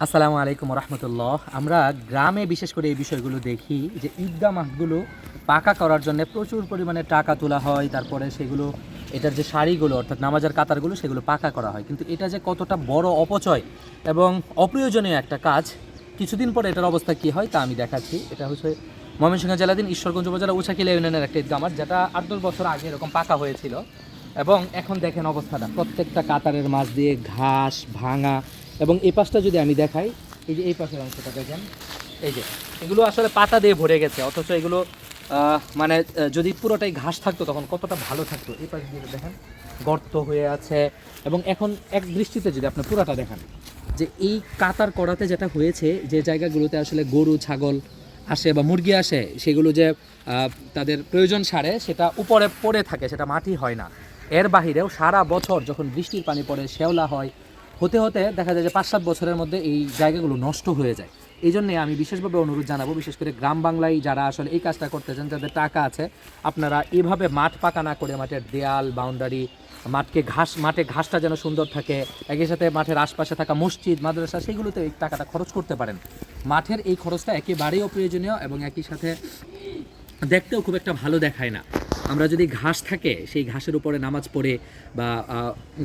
আসসালামু আলাইকুম রহমতুল্লাহ। আমরা গ্রামে বিশেষ করে এই বিষয়গুলো দেখি যে ঈদগাহ মাঠগুলো পাকা করার জন্য প্রচুর পরিমাণে টাকা তোলা হয়, তারপরে সেগুলো এটার যে সারিগুলো অর্থাৎ নামাজের কাতারগুলো সেগুলো পাকা করা হয়, কিন্তু এটা যে কতটা বড় অপচয় এবং অপ্রয়োজনীয় একটা কাজ, কিছুদিন পরে এটার অবস্থা কী হয় তা আমি দেখাচ্ছি। এটা হচ্ছে ময়মনসিংহ জেলাধীন ঈশ্বরগঞ্জ উপজেলা উচাকিলা ইউনিয়নের একটা ঈদগাহ মাঠ, যেটা 8-10 বছর আগে এরকম পাকা হয়েছিল। এবং এখন দেখেন অবস্থাটা, প্রত্যেকটা কাতারের মাঝ দিয়ে ঘাস ভাঙা। এবং এই পাশটা যদি আমি দেখাই, এই যে এই পাশের অংশটা দেখেন, এই যে এগুলো আসলে পাতা দিয়ে ভরে গেছে, অথচ এগুলো যদি পুরোটাই ঘাস থাকতো তখন কতটা ভালো থাকতো। এই পাশে দিয়ে দেখেন গর্ত হয়ে আছে। এবং এখন এক দৃষ্টিতে যদি আপনি পুরোটা দেখেন, যে এই কাতার করাতে যেটা হয়েছে, যে জায়গাগুলোতে আসলে গরু ছাগল আসে বা মুরগি আসে, সেগুলো যে তাদের প্রয়োজন সারে সেটা উপরে পড়ে থাকে, সেটা মাটি হয় না। এর বাহিরেও সারা বছর যখন বৃষ্টির পানি পড়ে শ্যাওলা হয়, হতে হতে দেখা যায় যে 5-7 বছরের মধ্যে এই জায়গাগুলো নষ্ট হয়ে যায়। এই জন্যে আমি বিশেষভাবে অনুরোধ জানাবো, বিশেষ করে গ্রাম বাংলায় যারা আসলে এই কাজটা করতে চান, যাদের টাকা আছে, আপনারা এভাবে মাঠ পাকা না করে মাঠের দেয়াল বাউন্ডারি, মাঠে ঘাসটা যেন সুন্দর থাকে, একই সাথে মাঠের আশপাশে থাকা মসজিদ মাদ্রাসা সেগুলোতে এই টাকাটা খরচ করতে পারেন। মাঠের এই খরচটা একেবারেই অপ্রয়োজনীয় এবং একই সাথে দেখতেও খুব একটা ভালো দেখায় না। আমরা যদি ঘাস থাকে সেই ঘাসের উপরে নামাজ পড়ে বা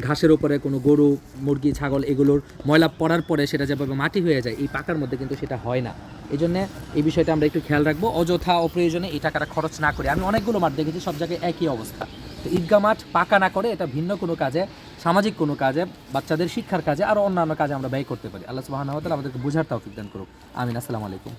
ঘাসের উপরে কোনো গরু মুরগি ছাগল এগুলোর ময়লা পড়ার পরে সেটা যেভাবে মাটি হয়ে যায়, এই পাকার মধ্যে কিন্তু সেটা হয় না। এই জন্য এই বিষয়টা আমরা একটু খেয়াল রাখবো, অযথা অপ্রয়োজনে এই টাকাটা খরচ না করে। আমি অনেকগুলো মাঠ দেখেছি, সব জায়গায় একই অবস্থা। তো ঈদগাহ মাঠ পাকা না করে এটা ভিন্ন কোনো কাজে, সামাজিক কোনো কাজে, বাচ্চাদের শিক্ষার কাজে, আরও অন্যান্য কাজে আমরা ব্যয় করতে পারি। আল্লাহ সুবহানাহু ওয়া তাআলা আমাদেরকে বোঝার তৌফিক দান করুক। আমিন। আসসালামু আলাইকুম।